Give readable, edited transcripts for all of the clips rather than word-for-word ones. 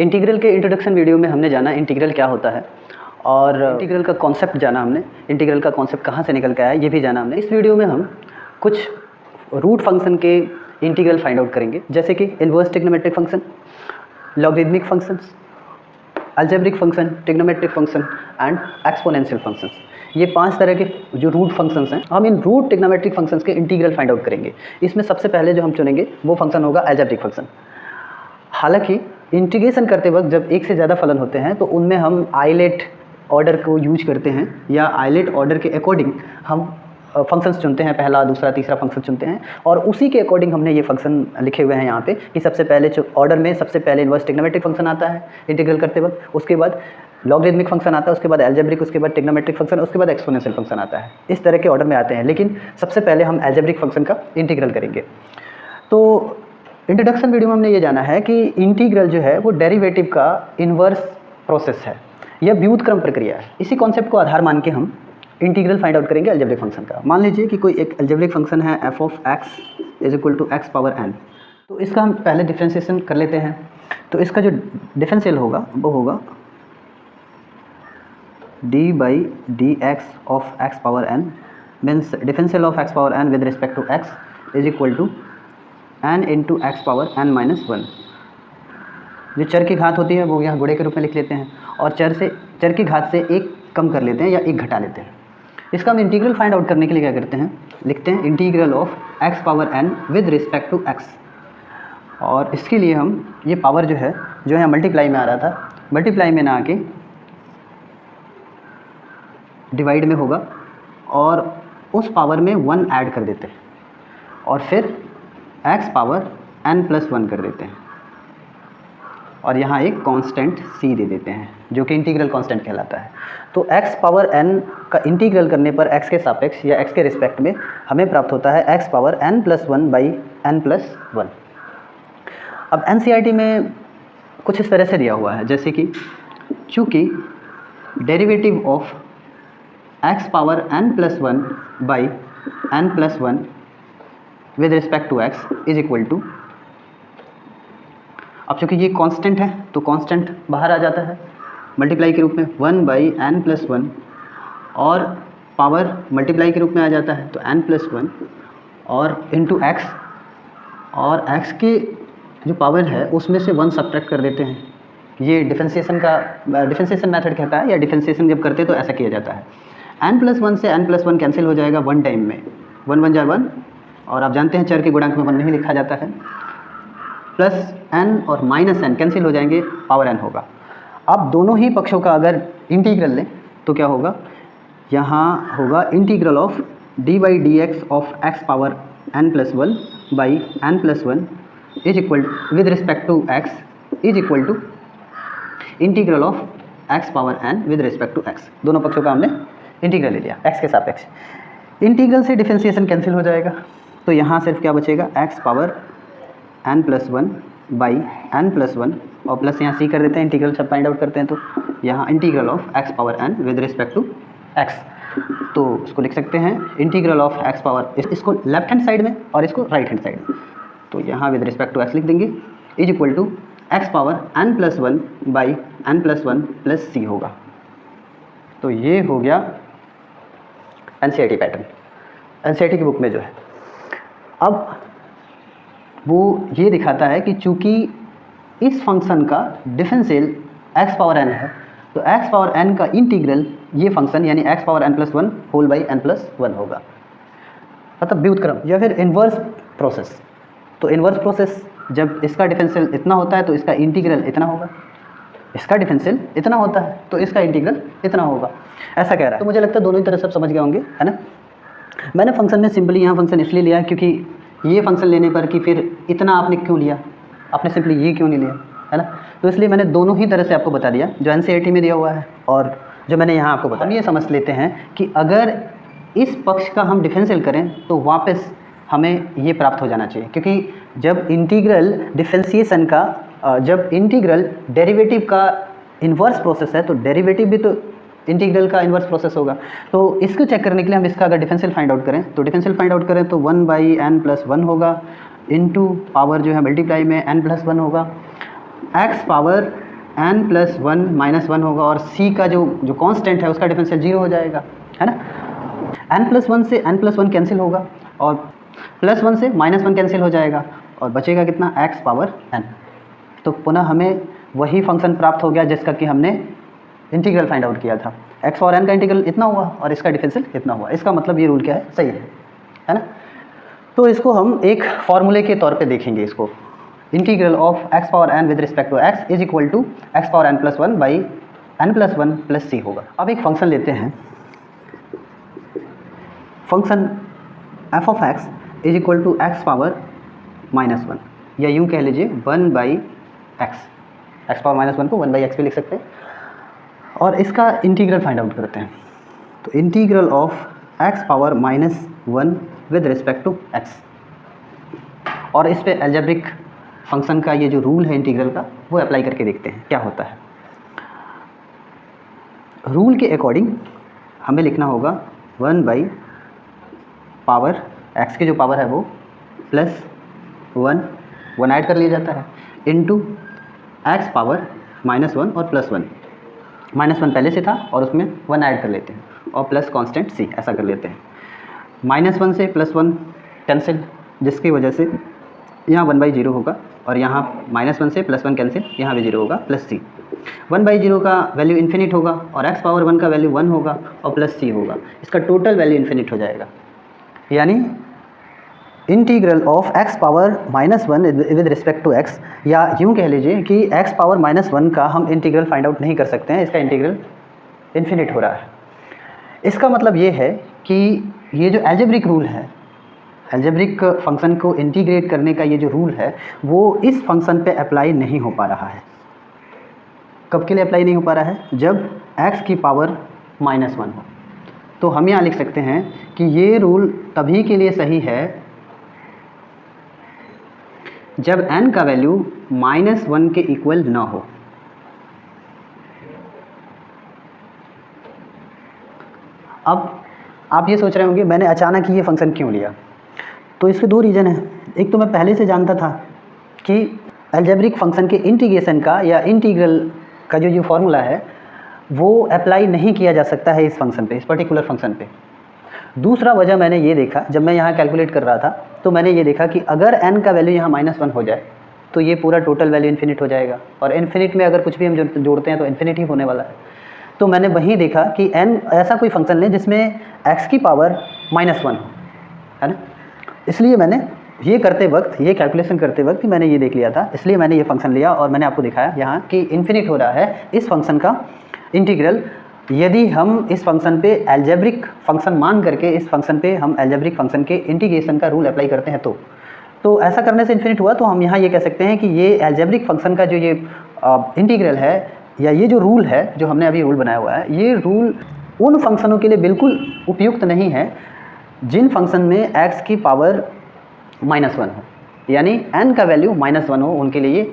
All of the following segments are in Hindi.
इंटीग्रल के इंट्रोडक्शन वीडियो में हमने जाना इंटीग्रल क्या होता है और इंटीग्रल का कॉन्सेप्ट जाना हमने, इंटीग्रल का कॉन्सेप्ट कहाँ से निकल के आया ये भी जाना हमने। इस वीडियो में हम कुछ रूट फंक्शन के इंटीग्रल फाइंड आउट करेंगे, जैसे कि inverse trigonometric function, logarithmic functions, algebraic function, trigonometric function and exponential functions. ये 5 तरह के जो रूट फंक्शंस हैं, हम इन रूट ट्रिग्नोमेट्रिक फंक्शंस के इंटीग्रल फाइंड आउट करेंगे। इसमें सबसे पहले जो हम चुनेंगे वो फंक्शन होगा अलजेब्रिक फंक्शन। हालांकि इंटीग्रेशन करते वक्त जब एक से ज़्यादा फलन होते हैं तो उनमें हम आइलेट ऑर्डर को यूज करते हैं, या आइलेट ऑर्डर के अकॉर्डिंग हम फंक्शंस चुनते हैं, पहला दूसरा तीसरा फंक्शन चुनते हैं और उसी के अकॉर्डिंग हमने ये फंक्शन लिखे हुए हैं यहाँ पे कि सबसे पहले ऑर्डर में सबसे पहले इन्वर्स ट्रिग्नोमेट्रिक फंक्शन आता है इंटीग्रल करते वक्त, उसके बाद लॉगरिदमिक फंक्शन आता है, उसके बाद अलजेब्रिक, उसके बाद ट्रिग्नोमेट्रिक फंक्शन, उसके बाद एक्सपोनेंशियल फंक्शन आता है। इस तरह के ऑर्डर में आते हैं, लेकिन सबसे पहले हम अलजेब्रिक फंक्शन का इंटीग्रल करेंगे। तो इंट्रोडक्शन वीडियो में हमने ये जाना है कि इंटीग्रल जो है वो डेरिवेटिव का इन्वर्स प्रोसेस है, यह व्युत्क्रम प्रक्रिया है। इसी कॉन्सेप्ट को आधार मान के हम इंटीग्रल फाइंड आउट करेंगे अलजेब्रिक फंक्शन का। मान लीजिए कि कोई एक अलजेब्रिक फंक्शन है f of x is equal to x power n। तो इसका हम पहले डिफ्रेंशिएशन कर लेते हैं। तो इसका जो डिफरेंशियल होगा वो होगा d by d x of x power n means differential of x power n with respect to x is equal to n into x power n minus 1। जो चर की घात होती है वो यहाँ गुणे के रूप में लिख लेते हैं और चर की घात से एक कम कर लेते हैं या एक घटा लेते हैं। इसका हम इंटीग्रल फाइंड आउट करने के लिए क्या करते हैं, लिखते हैं integral of x power n with respect to x। और इसके लिए हम ये पावर जो है जो यहाँ मल्टीप्लाई में आ रहा था, मल्टीप्लाई में ना आके डिवाइड में होगा और उस पावर में 1 ऐड कर देते हैं और फिर x पावर n प्लस 1 कर देते हैं और यहाँ एक कांस्टेंट c दे देते हैं जो कि इंटीग्रल कांस्टेंट कहलाता है। तो x पावर n का इंटीग्रल करने पर x के सापेक्ष या x के रिस्पेक्ट में हमें प्राप्त होता है x power n plus 1 by n plus 1। अब NCERT में कुछ इस तरह से दिया हुआ है, जैसे कि चूँकि derivative of x power n plus 1 by n plus 1 with respect to x is equal to, अब चूँकि ये कांस्टेंट है तो कांस्टेंट बाहर आ जाता है मल्टीप्लाई के रूप में 1 बाई n प्लस 1 और पावर मल्टीप्लाई के रूप में आ जाता है तो n प्लस 1 और इंटू x, और x के जो पावर है उसमें से 1 सब्ट्रैक्ट कर देते हैं। ये डिफरेंशिएशन मेथड कहता है, या डिफरेंशिएशन जब करते हैं तो ऐसा किया जाता है। n प्लस 1 से n प्लस 1 कैंसिल हो जाएगा 1 टाइम में, 1 1 जा 1 और आप जानते हैं चर के गुणांक में 1 नहीं लिखा जाता है, प्लस n और माइनस n कैंसिल हो जाएंगे, पावर n होगा। अब दोनों ही पक्षों का अगर इंटीग्रल लें तो क्या होगा, यहाँ होगा integral of d by d x of x power n plus 1 by n plus 1 is equal with respect to x is equal to integral of x power n with respect to x। दोनों पक्षों का हमने इंटीग्रल ले लिया x के सापेक्ष। इंटीग्रल से डिफरेंशिएशन कैंसिल हो जाएगा तो यहाँ सिर्फ क्या बचेगा, x power n plus 1 by n plus 1 और प्लस यहाँ c कर देते हैं, इंटीग्रल सब फाइंड आउट करते हैं तो यहाँ integral of x power n with respect to x। तो इसको लिख सकते हैं इंटीग्रल ऑफ x पावर, इसको लेफ्ट हैंड साइड में और इसको राइट हैंड साइड में, तो यहाँ विद रिस्पेक्ट टू x लिख देंगे is equal to x power n plus 1 by n plus 1 plus c होगा। तो ये हो गया NCERT पैटर्न, NCERT की बुक में जो है। अब वो ये दिखाता है कि चूँकि इस फंक्शन का डिफरेंशियल x पावर n है तो x पावर n का इंटीग्रल ये फंक्शन यानी x power n plus 1 whole by n plus 1 होगा, मतलब व्युत्क्रम या फिर इन्वर्स प्रोसेस। तो इन्वर्स प्रोसेस जब इसका डिफरेंशियल इतना होता है तो इसका इंटीग्रल इतना होगा, इसका डिफरेंशियल इतना होता है तो इसका इंटीग्रल इतना होगा, ऐसा कह रहा है। तो मुझे लगता है दोनों ही तरह सब समझ गए होंगे, है ना। मैंने फंक्शन में सिंपली यहाँ फंक्शन इसलिए लिया क्योंकि ये फंक्शन लेने पर कि फिर इतना आपने क्यों लिया, आपने सिंपली ये क्यों नहीं लिया, है ना। तो इसलिए मैंने दोनों ही तरह से आपको बता दिया, जो NCERT में दिया हुआ है और जो मैंने यहाँ आपको बताया। हम ये समझ लेते हैं कि अगर इस पक्ष का हम डिफरेंशियल करें तो वापस हमें ये प्राप्त हो जाना चाहिए, क्योंकि जब इंटीग्रल डिफरेंशिएशन का जब इंटीग्रल डेरिवेटिव का इन्वर्स प्रोसेस है तो डेरिवेटिव भी तो इंटीग्रल का इन्वर्स प्रोसेस होगा। तो इसको चेक करने के लिए हम इसका अगर डिफरेंशियल फाइंड आउट करें तो डिफरेंशियल फाइंड आउट करें तो 1 बाई n प्लस 1 होगा, इनटू पावर जो है मल्टीप्लाई में n प्लस 1 होगा, x power n plus one minus one होगा और c का जो कांस्टेंट है उसका डिफरेंशियल 0 हो जाएगा, है ना। n प्लस वन से n प्लस वन कैंसिल होगा और प्लस वन से माइनस वन कैंसिल हो जाएगा और बचेगा कितना, x पावर n। तो पुनः हमें वही फंक्शन प्राप्त हो गया जिसका कि हमने इंटीग्रल फाइंड आउट किया था। x पावर n का इंटीग्रल इतना हुआ और इसका डिफरेंशियल इतना हुआ। इसका मतलब ये रूल क्या है, सही है ना। तो इसको हम एक फॉर्मूले के तौर पे देखेंगे। इसको integral of x power n with respect to x is equal to x power n plus one by n plus one plus c होगा। अब एक फंक्शन लेते हैं, function f of x is equal to x power minus one, या यूँ कह लीजिए 1 by x power minus one को 1 बाई x पे लिख सकते हैं और इसका इंटीग्रल फाइंड आउट करते हैं। तो integral of x power minus one with respect to x, और इस पे अलजेब्रिक फंक्शन का ये जो रूल है इंटीग्रल का वो अप्लाई करके देखते हैं क्या होता है। रूल के अकॉर्डिंग हमें लिखना होगा 1 बाई पावर x की जो पावर है वो प्लस वन ऐड कर लिया जाता है into x power minus one और प्लस वन, माइनस वन पहले से था और उसमें वन ऐड कर लेते हैं और प्लस कांस्टेंट c, ऐसा कर लेते हैं। माइनस वन से प्लस वन कैंसिल, जिसकी वजह से यहाँ 1/0 होगा और यहाँ माइनस वन से प्लस वन कैंसिल, यहाँ भी 0 होगा प्लस c। 1/0 का वैल्यू इन्फिनिट होगा और x पावर वन का वैल्यू 1 होगा और प्लस c होगा। इसका टोटल वैल्यू इन्फिनिट हो जाएगा, यानी integral of x power minus one with respect to x, या यूँ कह लीजिए कि x पावर माइनस वन का हम इंटीग्रल फाइंड आउट नहीं कर सकते हैं, इसका इंटीग्रल इन्फिनिट हो रहा है। इसका मतलब ये है कि ये जो अलजेब्रिक रूल है, अलजेब्रिक फंक्शन को इंटीग्रेट करने का ये जो रूल है वो इस फंक्शन पे अप्लाई नहीं हो पा रहा है। कब के लिए अप्लाई नहीं हो पा रहा है, जब x की पावर माइनस वन हो। तो हम यहाँ लिख सकते हैं कि ये रूल तभी के लिए सही है जब n का वैल्यू माइनस वन के इक्वल ना हो। अब आप ये सोच रहे होंगे मैंने अचानक ये फंक्शन क्यों लिया, तो इसके दो रीज़न है। एक तो मैं पहले से जानता था कि अलजेब्रिक फंक्शन के इंटीग्रेशन का या इंटीग्रल का जो फॉर्मूला है वो अप्लाई नहीं किया जा सकता है इस फंक्शन पे, इस पर्टिकुलर फंक्शन पे। दूसरा वजह मैंने ये देखा, जब मैं यहाँ कैलकुलेट कर रहा था तो मैंने ये देखा कि अगर n का वैल्यू यहाँ माइनस वन हो जाए तो ये पूरा टोटल वैल्यू इन्फिनिट हो जाएगा, और इन्फिनिट में अगर कुछ भी हम जोड़ते हैं तो इन्फिनिट ही होने वाला है। तो मैंने वहीं देखा कि n ऐसा कोई फंक्शन ले जिसमें x की पावर माइनस वन हो, है ना। इसलिए मैंने ये करते वक्त, ये कैलकुलेशन करते वक्त मैंने ये देख लिया था, इसलिए मैंने ये फंक्शन लिया और मैंने आपको दिखाया यहाँ कि इन्फिनिट हो रहा है इस फंक्शन का इंटीग्रल। यदि हम इस फंक्शन पे अलजेब्रिक फंक्शन मान करके इस फंक्शन पे हम अलजेब्रिक फंक्शन के इंटीग्रेशन का रूल अप्लाई करते हैं तो ऐसा करने से इन्फिनिट हुआ। तो हम यहाँ ये कह सकते हैं कि ये अलजेब्रिक फंक्शन का जो ये इंटीग्रल है या ये जो रूल है, जो हमने अभी रूल बनाया हुआ है, ये रूल उन फंक्शनों के लिए बिल्कुल उपयुक्त नहीं है जिन फंक्शन में x की पावर माइनस वन हो, यानी n का वैल्यू माइनस वन हो, उनके लिए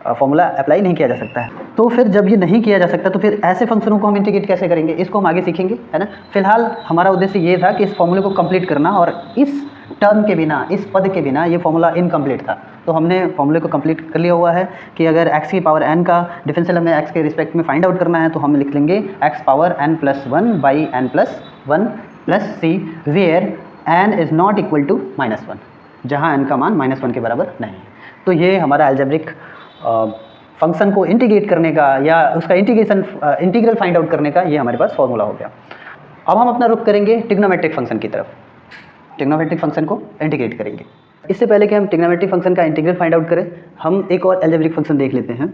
फॉर्मूला अप्लाई नहीं किया जा सकता है। तो फिर जब ये नहीं किया जा सकता तो फिर ऐसे फंक्शनों को हम इंटीग्रेट कैसे करेंगे, इसको हम आगे सीखेंगे, है ना। फिलहाल हमारा उद्देश्य ये था कि इस फॉर्मूले को कंप्लीट करना, और इस टर्म के बिना, इस पद के बिना ये फॉर्मूला इनकम्प्लीट था। तो हमने फॉर्मूले को कंप्लीट कर लिया हुआ है कि अगर x की पावर n का डिफरेंशियल हमें x के रिस्पेक्ट में फाइंड आउट करना है तो हम लिख लेंगे x power n plus one by n plus one plus c, where n is not equal to minus one, जहाँ n का मान माइनस वन के बराबर नहीं है। तो ये हमारा अलजेब्रिक फंक्शन को इंटीग्रेट करने का या उसका इंटीग्रल फाइंड आउट करने का ये हमारे पास फॉर्मूला हो गया। अब हम अपना रुख करेंगे ट्रिग्नोमेट्रिक फंक्शन की तरफ। ट्रिग्नोमेट्रिक फंक्शन को इंटीग्रेट करेंगे। इससे पहले कि हम ट्रिग्नोमेट्रिक फंक्शन का इंटीग्रल फाइंड आउट करें, हम एक और अलजेब्रिक फंक्शन देख लेते हैं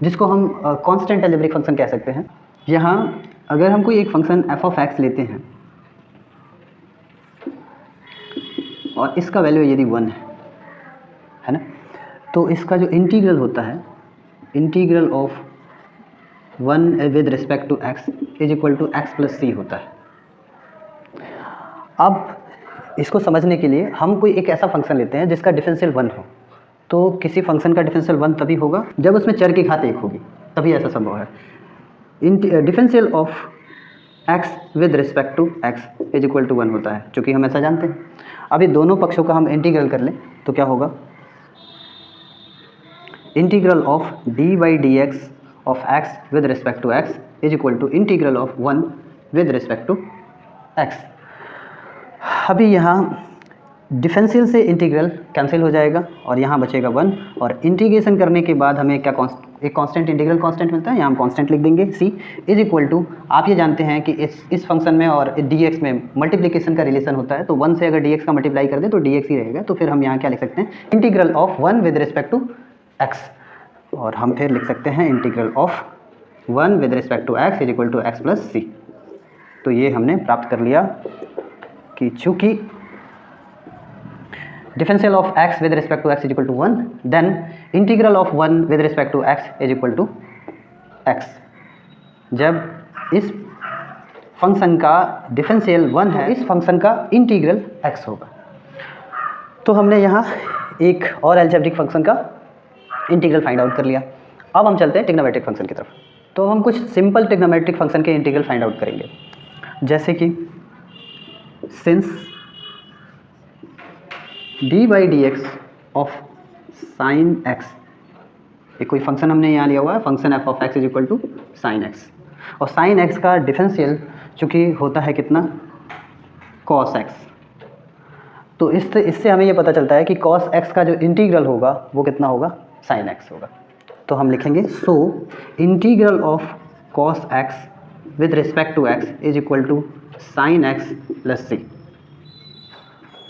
जिसको हम कांस्टेंट अलजेब्रिक फंक्शन कह सकते हैं। यहाँ अगर हम कोई एक फंक्शन f ऑफ x लेते हैं और इसका वैल्यू यदि 1 है ना, तो इसका जो इंटीग्रल होता है, integral of 1 with respect to x is equal to x plus c होता है। अब इसको समझने के लिए हम कोई एक ऐसा फंक्शन लेते हैं जिसका डिफरेंशियल 1 हो। तो किसी फंक्शन का डिफरेंशियल 1 तभी होगा जब उसमें चर की घात 1 होगी, तभी ऐसा संभव है। Differential of x with respect to x is equal to 1 होता है, चूँकि हम ऐसा जानते हैं। अभी दोनों पक्षों का हम इंटीग्रल कर लें तो क्या होगा, integral of d by d x of x with respect to x is equal to integral of 1 with respect to x. अभी यहाँ डिफरेंशियल से इंटीग्रल कैंसिल हो जाएगा और यहाँ बचेगा 1, और इंटीग्रेशन करने के बाद हमें क्या एक कांस्टेंट, इंटीग्रल कांस्टेंट मिलता है, यहाँ हम कांस्टेंट लिख देंगे c इज इक्वल टू, आप ये जानते हैं कि इस फंक्शन में और dx में मल्टीप्लिकेशन का रिलेशन होता है, तो 1 से अगर dx का मल्टीप्लाई कर दें तो dx ही रहेगा, तो फिर हम यहाँ क्या लिख सकते हैं, integral of 1 with respect to x, और हम फिर लिख सकते हैं integral of 1 with respect to x is equal to x plus c. तो ये हमने प्राप्त कर लिया कि चूँकि differential of x with respect to x is equal to 1, then integral of 1 with respect to x is equal to x। जब इस फंक्शन का डिफरेंशियल 1 है, इस फंक्शन का इंटीग्रल x होगा। तो हमने यहाँ एक और अलजेब्रिक फंक्शन का इंटीग्रल फाइंड आउट कर लिया। अब हम चलते हैं ट्रिग्नोमेट्रिक फंक्शन की तरफ। तो हम कुछ सिंपल ट्रिग्नोमेट्रिक फंक्शन के इंटीग्रल फाइंड आउट करेंगे, जैसे कि since d by d x of sine x, ये कोई फंक्शन हमने यहाँ लिया हुआ है, function f of x is equal to sine x, और साइन एक्स का डिफरेंशियल चूँकि होता है कितना, कॉस एक्स, तो इससे हमें ये पता चलता है कि कॉस एक्स का जो इंटीग्रल होगा वो कितना होगा, साइन एक्स होगा। तो हम लिखेंगे so integral of cos x with respect to x is equal to sine x plus c.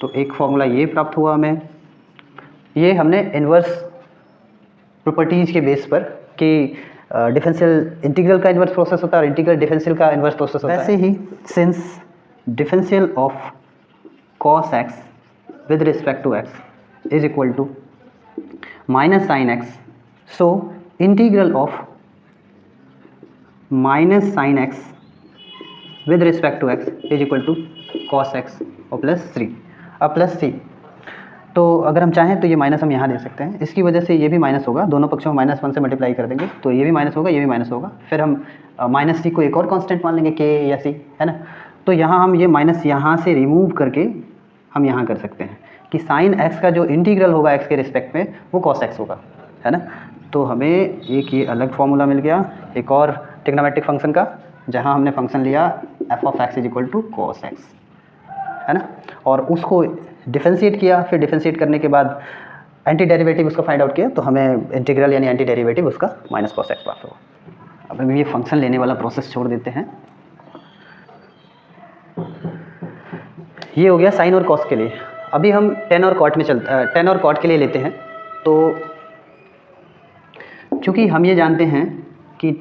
तो एक फॉर्मूला ये प्राप्त हुआ हमें, ये हमने इन्वर्स प्रॉपर्टीज़ के बेस पर कि डिफरेंशियल इंटीग्रल का इन्वर्स प्रोसेस होता है और इंटीग्रल डिफरेंशियल का इन्वर्स प्रोसेस होता है, वैसे ही since differential of cos x with respect to x is equal to minus sine x, so integral of minus sine x with respect to x is equal to cos x और प्लस 3 अब प्लस सी। तो अगर हम चाहें तो ये माइनस हम यहाँ दे सकते हैं, इसकी वजह से ये भी माइनस होगा, दोनों पक्षों में -1 से मल्टीप्लाई कर देंगे तो ये भी माइनस होगा, ये भी माइनस होगा, फिर हम माइनस सी को एक और कांस्टेंट मान लेंगे, के या सी, है ना। तो यहाँ हम ये माइनस यहाँ से रिमूव करके हम यहाँ कर सकते हैं कि साइन एक्स का जो इंटीग्रल होगा एक्स के रिस्पेक्ट में वो कॉस एक्स होगा, है ना। तो हमें एक ये अलग फॉर्मूला मिल गया एक और ट्रिग्नोमेट्रिक फंक्शन का, जहाँ हमने फंक्शन लिया f of x is equal to cos x, है ना, और उसको डिफरेंशिएट किया, फिर डिफरेंशिएट करने के बाद एंटी डेरिवेटिव उसका फाइंड आउट किया, तो हमें इंटीग्रल यानी एंटी डेरिवेटिव उसका माइनस कॉस एक्स प्राप्त होगा। अब हम ये फंक्शन लेने वाला प्रोसेस छोड़ देते हैं। ये हो गया साइन और कॉस के लिए। अभी हम टेन और कॉट के लिए लेते हैं। तो चूँकि हम ये जानते हैं कि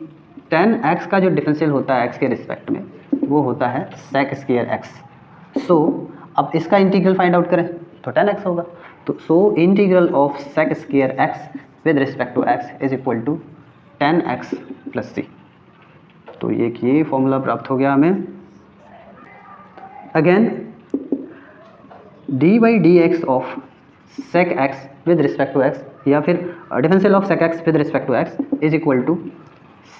tan x का जो डिफरेंशियल होता है x के रिस्पेक्ट में वो होता है sec स्क्वायर x। सो अब इसका इंटीग्रल फाइंड आउट करें तो tan x होगा। तो so integral of sec square x with respect to x is equal to tan x plus c। तो ये फॉर्मूला प्राप्त हो गया हमें। Again d by d x of sec x with respect to x या फिर differential of sec x with respect to x is equal to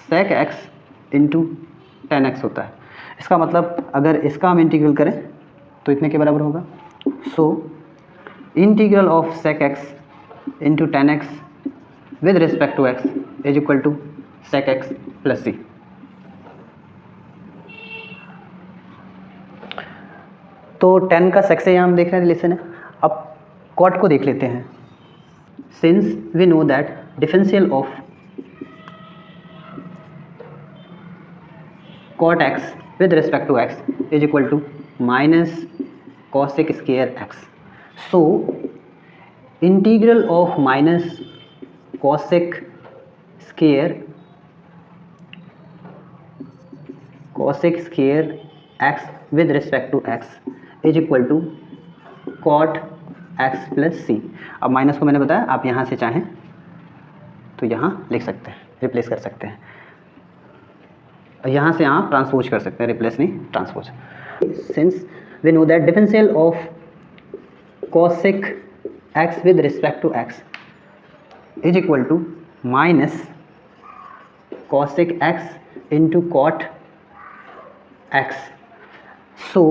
sec x into tan x होता है। इसका मतलब अगर इसका हम इंटीग्रल करें तो इतने के बराबर होगा। So integral of sec x into tan x with respect to x is equal to sec x plus c। तो tan का sec से यहाँ हम देख रहे हैं रिलेशन है। अब cot को देख लेते हैं। Since we know that differential of cot x with respect to x is equal to minus cosec square x. So integral of minus cosec square x with respect to x is equal to cot x plus c। अब माइनस को मैंने बताया, आप यहाँ से चाहें तो यहाँ लिख सकते हैं, रिप्लेस कर सकते हैं, यहाँ से आप ट्रांसपोज कर सकते हैं, रिप्लेस नहीं transpose. Since we know that differential of cosec x with respect to x is equal to minus cosec x into cot x। So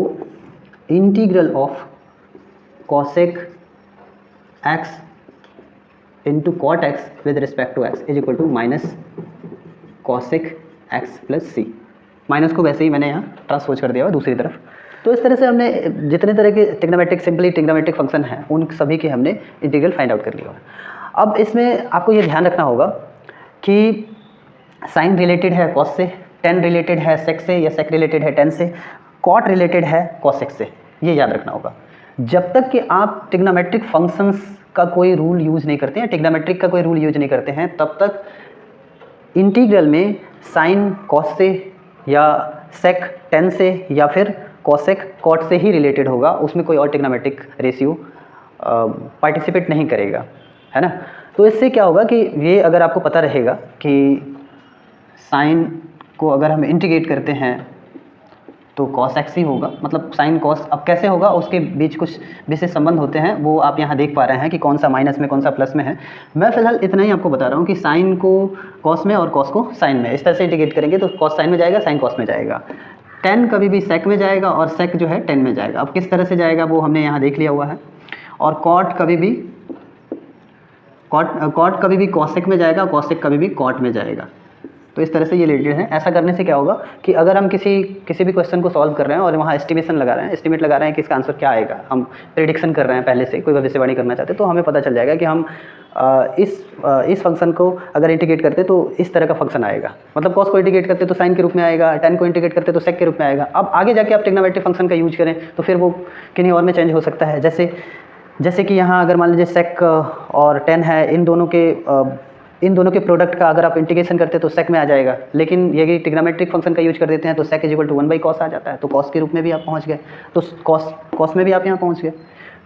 integral of cosec x into cot x with respect to x is equal to minus cosec x plus c. Minus को वैसे ही मैंने यहाँ ट्रांसपोज कर दिया हुआ दूसरी तरफ। तो इस तरह से हमने जितने तरह के ट्रिग्नोमेट्रिक सिंपली ट्रिग्नोमेट्रिक फंक्शन हैं उन सभी के हमने इंटीग्रल फाइंड आउट कर लिया। अब इसमें आपको ये ध्यान रखना होगा कि साइन रिलेटेड है कॉस से, टेन रिलेटेड है सेक से, या सेक रिलेटेड है टेन से, कॉट रिलेटेड है कॉसेक से, ये याद रखना होगा। जब तक कि आप ट्रिग्नोमेट्रिक फंक्शंस का कोई रूल यूज़ नहीं करते हैं, ट्रिग्नोमेट्रिक का कोई रूल यूज नहीं करते हैं, तब तक इंटीग्रल में साइन कॉस से या सेक टेन से या फिर कॉसेक कॉट से ही रिलेटेड होगा, उसमें कोई और ट्रिग्नोमेट्रिक रेशियो पार्टिसिपेट नहीं करेगा, है ना। तो इससे क्या होगा कि ये अगर आपको पता रहेगा कि साइन को अगर हम इंटीग्रेट करते हैं तो कॉस एक्स ही होगा, मतलब साइन कॉस। अब कैसे होगा उसके बीच कुछ विशेष संबंध होते हैं, वो आप यहाँ देख पा रहे हैं कि कौन सा माइनस में कौन सा प्लस में है। मैं फिलहाल इतना ही आपको बता रहा हूँ कि साइन को कॉस में और कॉस को साइन में इस तरह से इंटीग्रेट करेंगे तो कॉस साइन में जाएगा, साइन कॉस में जाएगा। टेन कभी भी सेक में जाएगा और सेक जो है टेन में जाएगा। अब किस तरह से जाएगा वो हमने यहाँ देख लिया हुआ है। और कॉट कभी भी कॉसेक में जाएगा, कॉसेक कभी भी कॉट में जाएगा। तो इस तरह से ये रिलेटेड है। ऐसा करने से क्या होगा कि अगर हम किसी भी क्वेश्चन को सॉल्व कर रहे हैं और वहाँ एस्टिमेट लगा रहे हैं कि इसका आंसर क्या आएगा, हम प्रेडिक्शन कर रहे हैं पहले से, कोई भविष्यवाणी करना चाहते हैं, तो हमें पता चल जाएगा कि हम इस फंक्शन को अगर इंटीग्रेट करते तो इस तरह का फंक्शन आएगा। मतलब कॉस को इंटीग्रेट करते तो साइन के रूप में आएगा, टेन को इंटीग्रेट करते तो सेक के रूप में आएगा। अब आगे जाके आप ट्रिग्नोमेट्रिक फंक्शन का यूज करें तो फिर वो किन्हीं और में चेंज हो सकता है। जैसे कि यहाँ अगर मान लीजिए सेक और टेन है, इन दोनों के प्रोडक्ट का अगर आप इंटीग्रेशन करते हैं तो सेक में आ जाएगा। लेकिन यदि ट्रिग्नोमेट्रिक फंक्शन का यूज कर देते हैं तो सेक इज इक्वल टू 1/cos आ जाता है, तो कॉस के रूप में भी आप पहुँच गए, तो कॉस में भी आप यहाँ पहुँच गए।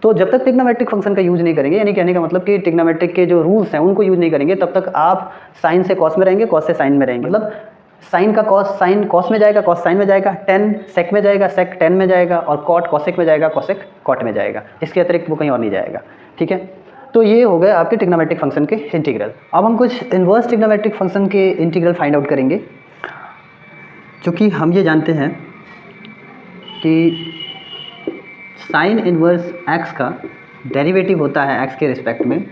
तो जब तक ट्रिग्नोमेट्रिक फंक्शन का यूज नहीं करेंगे, यानी कहने का मतलब कि ट्रिग्नोमेट्रिक के जो रूल्स हैं उनको यूज नहीं करेंगे, तब तक आप साइन से कॉस में रहेंगे, कॉस से साइन में रहेंगे। मतलब साइन का कॉस साइन कॉस में जाएगा, कॉस साइन में जाएगा, टेन सेक में जाएगा, सेक टेन में जाएगा, और कॉट कॉसेक में जाएगा, कॉसेक कॉट में जाएगा। इसके अतिरिक्त वो कहीं और नहीं जाएगा, ठीक है। तो ये हो गए आपके ट्रिग्नोमेट्रिक फंक्शन के इंटीग्रल। अब हम कुछ इन्वर्स ट्रिग्नोमेट्रिक फंक्शन के इंटीग्रल फाइंड आउट करेंगे। चूँकि हम ये जानते हैं कि साइन इन्वर्स एक्स का डेरिवेटिव होता है एक्स के रिस्पेक्ट में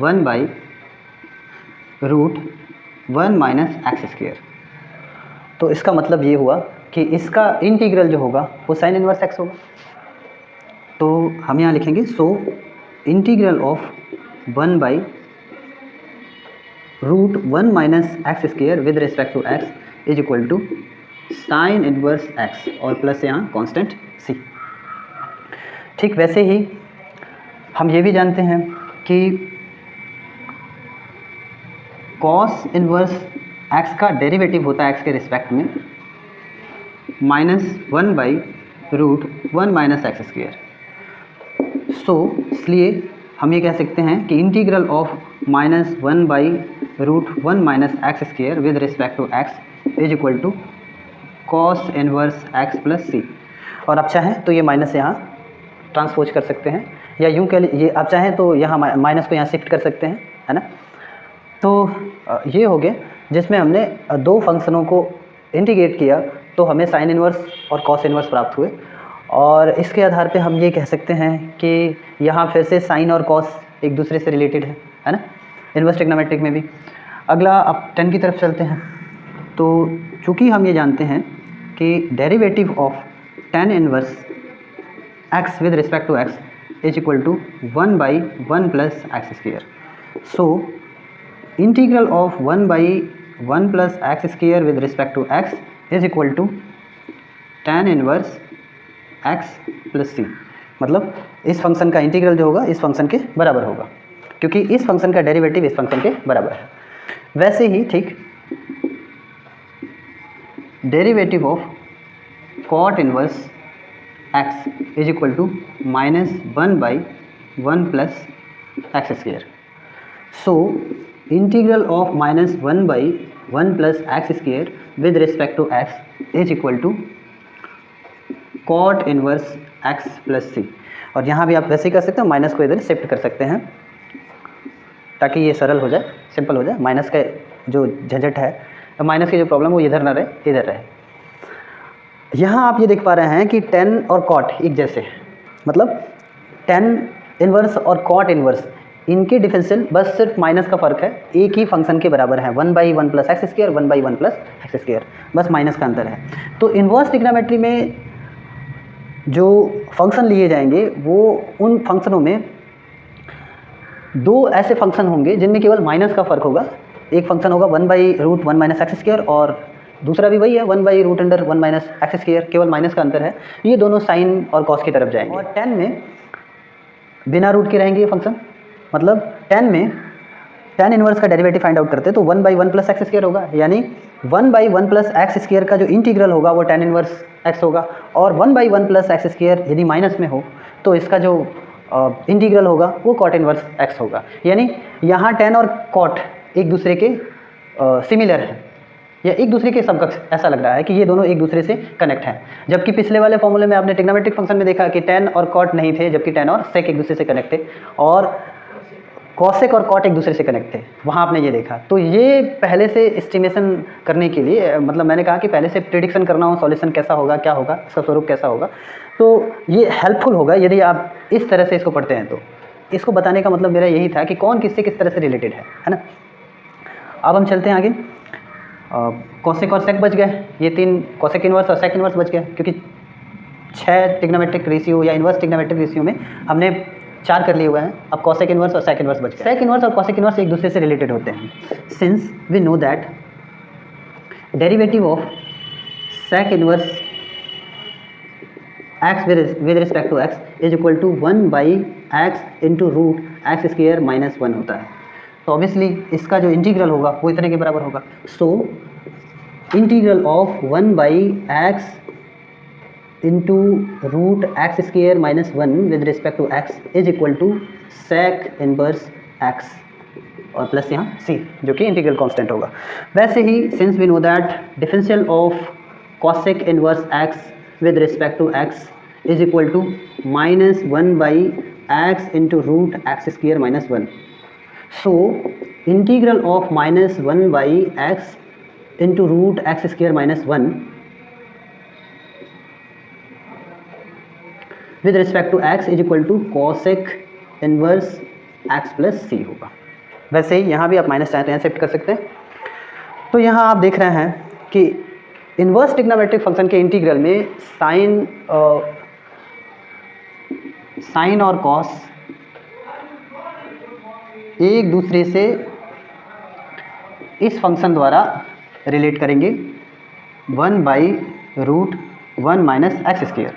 1/√1 माइनस एक्स स्क्वायर। तो इसका मतलब ये हुआ कि इसका इंटीग्रल जो होगा वो साइन इन्वर्स एक्स होगा। तो हम यहाँ लिखेंगे so integral of 1/√1 minus x square with respect to x is equal to sine inverse x और प्लस यहाँ कांस्टेंट सी। ठीक वैसे ही हम ये भी जानते हैं कि कॉस इन्वर्स एक्स का डेरिवेटिव होता है एक्स के रिस्पेक्ट में -1/√1 माइनस एक्स स्क्वायर। सो इसलिए हम ये कह सकते हैं कि integral of -1/√1 minus x square with respect to x is equal to cos inverse x plus c. और आप चाहें तो ये माइनस यहाँ ट्रांसपोज कर सकते हैं, या यूँ कह लीजिए आप चाहें तो यहाँ माइनस को यहाँ शिफ्ट कर सकते हैं, है ना। तो ये हो गया जिसमें हमने दो फंक्शनों को इंटीग्रेट किया तो हमें साइन इन्वर्स और कॉस इन्वर्स प्राप्त हुए। और इसके आधार पे हम ये कह सकते हैं कि यहाँ फिर से साइन और कॉस एक दूसरे से रिलेटेड है ना, इन्वर्स ट्रिग्नोमेट्रिक में भी। अगला अब टेन की तरफ चलते हैं। तो चूँकि हम ये जानते हैं कि derivative of tan inverse x with respect to x is equal to 1/1 plus x square. So integral of 1/1 plus x square with respect to x is equal to tan inverse x plus c. मतलब इस फंक्शन का इंटीग्रल जो होगा इस फंक्शन के बराबर होगा, क्योंकि इस फंक्शन का डेरिवेटिव इस फंक्शन के बराबर है। वैसे ही ठीक derivative of cot inverse x is equal to -1/1 plus x square. So integral of -1/1 plus x square with respect to x is equal to cot inverse x plus c. और यहाँ भी आप वैसे ही कर सकते हो, माइनस को इधर शिफ्ट कर सकते हैं ताकि ये सरल हो जाए, सिंपल हो जाए। माइनस का जो झंझट है, माइनस की जो प्रॉब्लम वो इधर ना रहे, इधर रहे। यहाँ आप ये देख पा रहे हैं कि टेन और कॉट एक जैसे हैं, मतलब टेन इन्वर्स और कॉट इन्वर्स इनके डिफरेंशियल बस सिर्फ माइनस का फ़र्क है, एक ही फंक्शन के बराबर है, 1/1 plus x square 1/1 plus x square, बस माइनस का अंतर है। तो इन्वर्स ट्रिग्नोमेट्री में जो फंक्शन लिए जाएंगे वो उन फंक्शनों में दो ऐसे फंक्शन होंगे जिनमें केवल माइनस का फ़र्क होगा। एक फंक्शन होगा 1/√1 माइनस एक्स स्क्वायर और दूसरा भी वही है 1/√1 माइनस एक्स स्क्वायर, केवल माइनस का अंतर है। ये दोनों साइन और कॉस की तरफ जाएंगे। और tan में बिना रूट के रहेंगे ये फंक्शन, मतलब tan में tan इनवर्स का डेरिवेटिव फाइंड आउट करते हैं तो 1/1 प्लस एक्स स्क्वायर होगा, यानी 1/1 प्लस एक्स स्क्वायर का जो इंटीग्रल होगा वो tan इनवर्स एक्स होगा, और 1/1 प्लस एक्स स्क्वायर यदि माइनस में हो तो इसका जो इंटीग्रल होगा वो cot इनवर्स एक्स होगा। यानी यहाँ tan और cot एक दूसरे के सिमिलर है या एक दूसरे के समकक्ष, ऐसा लग रहा है कि ये दोनों एक दूसरे से कनेक्ट हैं। जबकि पिछले वाले फॉर्मूले में आपने ट्रिग्नोमेट्रिक फंक्शन में देखा कि tan और cot नहीं थे, जबकि tan और sec एक दूसरे से कनेक्ट थे, और cosec और cot एक दूसरे से कनेक्ट थे, वहाँ आपने ये देखा। तो ये पहले से एस्टिमेशन करने के लिए, मतलब मैंने कहा कि पहले से प्रिडिक्शन करना हो सॉल्यूशन कैसा होगा, क्या होगा, इसका स्वरूप कैसा होगा, तो ये हेल्पफुल होगा यदि आप इस तरह से इसको पढ़ते हैं। तो इसको बताने का मतलब मेरा यही था कि कौन किससे किस तरह से रिलेटेड है ना। अब हम चलते हैं आगे। कॉसेक और सेक बच गए, ये तीन कॉसेक इनवर्स और सेक इनवर्स बच गए, क्योंकि 6 ट्रिग्नोमेट्रिक रेशियो या इनवर्स ट्रिग्नोमेट्रिक रेशियो में हमने 4 कर लिए हुए हैं। अब कॉसेक इनवर्स और सेक इनवर्स बच गए। सेक इनवर्स और कॉसेक इनवर्स एक दूसरे से रिलेटेड होते हैं, since we know that derivative of sec inverse x with respect to x is equal to 1/x into root x square minus 1 होता है। तो ऑब्वियसली इसका जो इंटीग्रल होगा वो इतने के बराबर होगा। So integral of 1/x into root x square minus 1 with respect to x is equal to sec inverse x और प्लस यहाँ c, जो कि इंटीग्रल कांस्टेंट होगा। वैसे ही since we know that differential of cosec inverse x with respect to x is equal to minus 1/x into root x square minus 1. So integral of minus 1/x into root x square minus 1 with respect to x is equal to cosec inverse x plus c होगा। वैसे ही यहाँ भी आप माइनस चाहें तो यहाँ शिफ्ट कर सकते हैं। तो यहाँ आप देख रहे हैं कि इन्वर्स ट्रिग्नोमेट्रिक फंक्शन के इंटीग्रल में साइन और कॉस एक दूसरे से इस फंक्शन द्वारा रिलेट करेंगे 1/√1 माइनस एक्स स्क्वायर,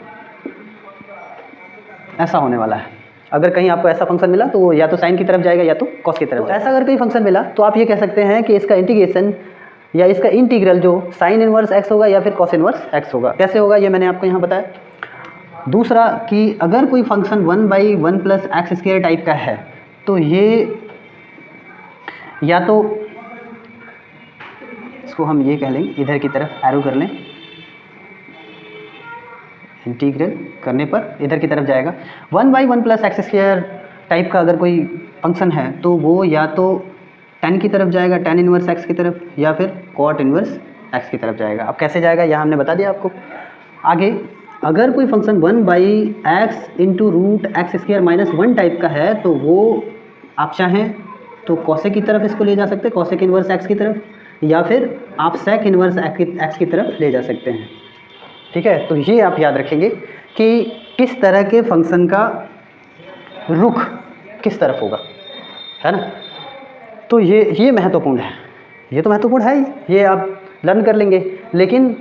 ऐसा होने वाला है। अगर कहीं आपको ऐसा फंक्शन मिला तो वो या तो साइन की तरफ जाएगा या तो कॉस की तरफ। ऐसा अगर कहीं फंक्शन मिला तो आप ये कह सकते हैं कि इसका इंटीग्रेशन या इसका इंटीग्रल जो साइन इनवर्स एक्स होगा या फिर कॉस इनवर्स एक्स होगा। कैसे होगा ये मैंने आपको यहाँ बताया। दूसरा कि अगर कोई function 1/1 plus x square type का है तो ये या तो इसको हम ये कह लेंगे, इधर की तरफ एरो कर लें, इंटीग्रल करने पर इधर की तरफ जाएगा। 1/1 प्लस एक्स स्क्वायर टाइप का अगर कोई फंक्शन है तो वो या तो tan की तरफ जाएगा, tan इनवर्स x की तरफ, या फिर cot इनवर्स x की तरफ जाएगा। अब कैसे जाएगा यहाँ हमने बता दिया आपको। आगे अगर कोई function 1/x into root x square minus 1 type का है तो वो आप चाहें तो कॉसेक की तरफ इसको ले जा सकते हैं, कॉसेक इनवर्स x की तरफ, या फिर आप सेक इनवर्स x की तरफ ले जा सकते हैं। ठीक है, तो ये आप याद रखेंगे कि किस तरह के फंक्शन का रुख किस तरफ होगा, है ना। तो ये महत्वपूर्ण है, ये तो महत्वपूर्ण है ही, ये आप लर्न कर लेंगे। लेकिन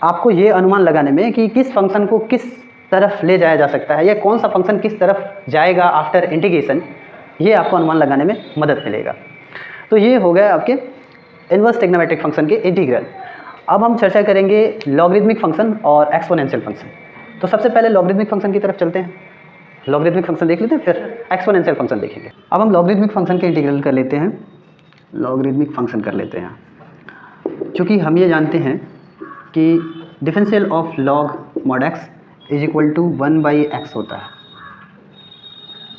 आपको ये अनुमान लगाने में कि किस फंक्शन को किस तरफ ले जाया जा सकता है या कौन सा फंक्शन किस तरफ जाएगा आफ्टर इंटीग्रेशन, ये आपको अनुमान लगाने में मदद मिलेगा। तो ये हो गया आपके इन्वर्स ट्रिग्नोमेट्रिक फंक्शन के इंटीग्रल। अब हम चर्चा करेंगे लॉगरिथमिक फंक्शन और एक्सपोनेंशियल फंक्शन। तो सबसे पहले लॉगरिथमिक फंक्शन की तरफ चलते हैं। लॉगरिथमिक फंक्शन देख लेते हैं, फिर एक्सपोनेंशियल फंक्शन देखेंगे। अब हम लॉगरिथमिक फंक्शन के इंटीग्रल कर लेते हैं, लॉगरिथमिक फंक्शन कर लेते हैं। चूँकि हम ये जानते हैं कि differential of log mod x is equal to 1/x होता है,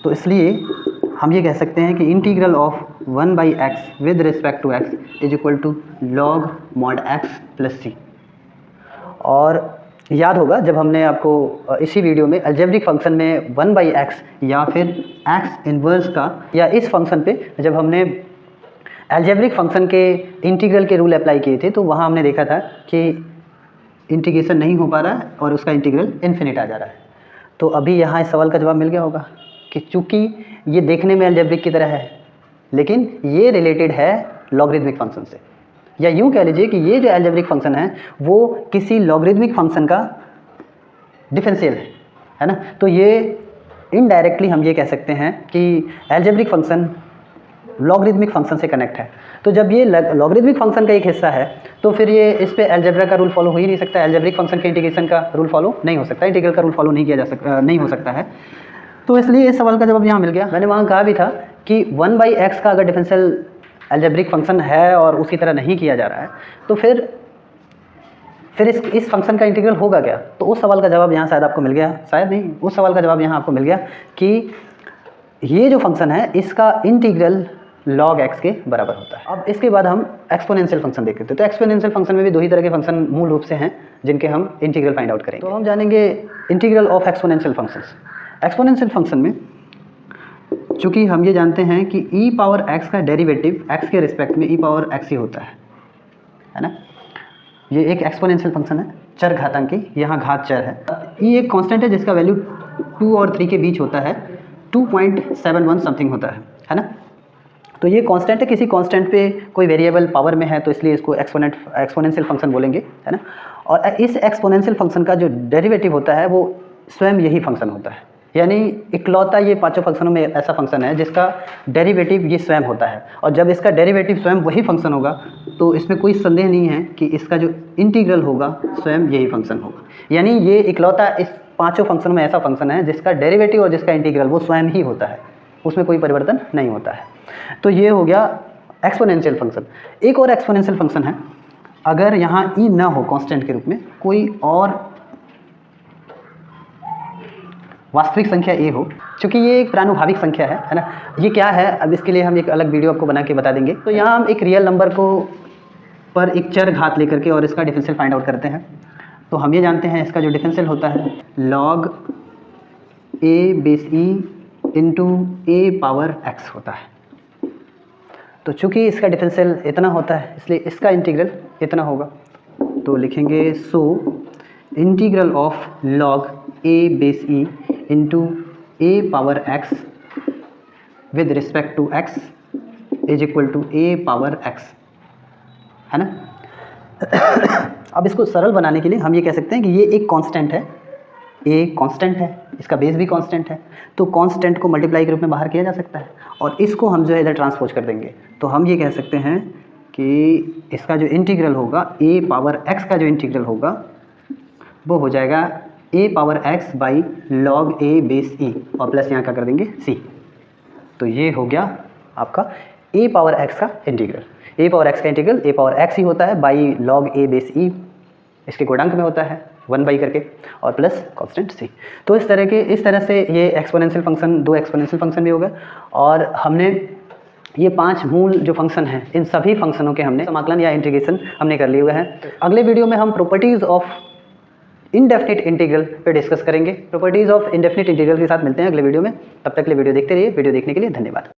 तो इसलिए हम ये कह सकते हैं कि integral of 1/x with respect to x is equal to log mod x plus c। और याद होगा जब हमने आपको इसी वीडियो में अलजेब्रिक फंक्शन में 1/x या फिर x इन्वर्स का या इस फंक्शन पे जब हमने अलजेब्रिक फंक्शन के इंटीग्रल के रूल अप्लाई किए थे, तो वहाँ हमने देखा था कि इंटीग्रेशन नहीं हो पा रहा है और उसका इंटीग्रल इन्फिनिट आ जा रहा है। तो अभी यहाँ इस सवाल का जवाब मिल गया होगा कि चूँकि ये देखने में अलजेब्रिक की तरह है, लेकिन ये रिलेटेड है लॉगरिदमिक फंक्शन से, या यूँ कह लीजिए कि ये जो अलजेब्रिक फंक्शन है वो किसी लॉगरिदमिक फंक्शन का डिफरेंशियल है ना। तो ये इनडायरेक्टली हम ये कह सकते हैं कि अलजेब्रिक फंक्शन लॉगरिदमिक फंक्शन से कनेक्ट है। तो जब ये लॉगरिदमिक फंक्शन का एक हिस्सा है तो फिर ये इस पे अलजेब्रा का रूल फॉलो हो ही नहीं सकता, अलजेब्रिक फंक्शन के इंटीग्रेशन का रूल फॉलो नहीं हो सकता, इंटीग्रल का रूल फॉलो नहीं किया जा सकता, नहीं हो सकता है। तो इसलिए इस सवाल का जवाब यहाँ मिल गया। मैंने वहाँ कहा भी था कि 1/x का अगर डिफरेंशियल अलजेब्रिक फंक्शन है और उसकी तरह नहीं किया जा रहा है तो फिर इस फंक्शन का इंटीग्रल होगा क्या। तो उस सवाल का जवाब यहाँ शायद आपको मिल गया, शायद नहीं, उस सवाल का जवाब यहाँ आपको मिल गया कि ये जो फंक्शन है इसका इंटीग्रल log x के बराबर होता है। अब इसके बाद हम एक्सपोनेंशियल फंक्शन देख लेते हैं। तो एक्सपोनेंशियल फंक्शन में भी दो ही तरह के फंक्शन मूल रूप से हैं जिनके हम इंटीग्रल फाइंड आउट करेंगे। तो हम जानेंगे integral of exponential functions. Exponential function में चूँकि हम ये जानते हैं कि e पावर x का डेरिवेटिव x के रिस्पेक्ट में e पावर x ही होता है ना। ये एक एक्सपोनेंशियल फंक्शन है, चर घातांकी, यहाँ घात चर है। e एक कांस्टेंट है जिसका वैल्यू 2 और 3 के बीच होता है, 2.71 समथिंग होता है ना। तो ये कांस्टेंट है, किसी कांस्टेंट पे कोई वेरिएबल पावर में है तो इसलिए इसको एक्सपोनेंशियल फंक्शन बोलेंगे, है ना। और इस एक्सपोनेंशियल फंक्शन का जो डेरिवेटिव होता है वो स्वयं यही फंक्शन होता है, यानी इकलौता ये पांचों फंक्शनों में ऐसा फंक्शन है जिसका डेरिवेटिव ये स्वयं होता है। और जब इसका डेरिवेटिव स्वयं वही फंक्शन होगा तो इसमें कोई संदेह नहीं है कि इसका जो इंटीग्रल होगा स्वयं यही फंक्शन होगा। यानी ये इकलौता इस पांचों फंक्शनों में ऐसा फंक्शन है जिसका डेरिवेटिव और जिसका इंटीग्रल वो स्वयं ही होता है, उसमें कोई परिवर्तन नहीं होता है। तो ये हो गया एक्सपोनेंशियल फंक्शन। एक और एक्सपोनेंशियल फंक्शन है, अगर यहाँ ई ना हो कांस्टेंट के रूप में, कोई और वास्तविक संख्या ए हो, क्योंकि ये एक प्रानुभाविक संख्या है ना। ये क्या है अब इसके लिए हम एक अलग वीडियो आपको बना के बता देंगे। तो यहाँ हम एक रियल नंबर को पर एक चर घात लेकर के और इसका डिफरेंशियल फाइंड आउट करते हैं। तो हम ये जानते हैं इसका जो डिफरेंशियल होता है log a base e into a power x होता है। तो चूँकि इसका डिफरेंशियल इतना होता है इसलिए इसका इंटीग्रल इतना होगा। तो लिखेंगे so integral of log a base e into a power x with respect to x is equal to a power x, है ना। अब इसको सरल बनाने के लिए हम ये कह सकते हैं कि ये एक कांस्टेंट है, ए कांस्टेंट है, इसका बेस भी कांस्टेंट है, तो कांस्टेंट को मल्टीप्लाई के रूप में बाहर किया जा सकता है और इसको हम जो है इधर ट्रांसपोज कर देंगे। तो हम ये कह सकते हैं कि इसका जो इंटीग्रल होगा ए पावर x का जो इंटीग्रल होगा वो हो जाएगा a power x by log a base e और प्लस यहाँ क्या कर देंगे c। तो ये हो गया आपका ए पावर x का इंटीग्रल। ए पावर x का इंटीग्रल ए पावर x ही होता है बाई लॉग ए बेस ई, इसके गुणांक में होता है 1 करके और प्लस कांस्टेंट c। तो इस तरह से ये एक्सपोनेंशियल फंक्शन, दो एक्सपोनेंशियल फंक्शन भी हो गए। और हमने ये 5 मूल जो फंक्शन हैं इन सभी फंक्शनों के हमने समाकलन या इंटीग्रेशन हमने कर लिए हुए हैं। अगले वीडियो में हम प्रॉपर्टीज़ ऑफ इनडेफिनिट इंटीग्रल पे डिस्कस करेंगे। प्रॉपर्टीज़ ऑफ इनडेफिनिट इंटीग्रल के साथ मिलते हैं अगले वीडियो में। तब तक के लिए वीडियो देखते रहिए। वीडियो देखने के लिए धन्यवाद।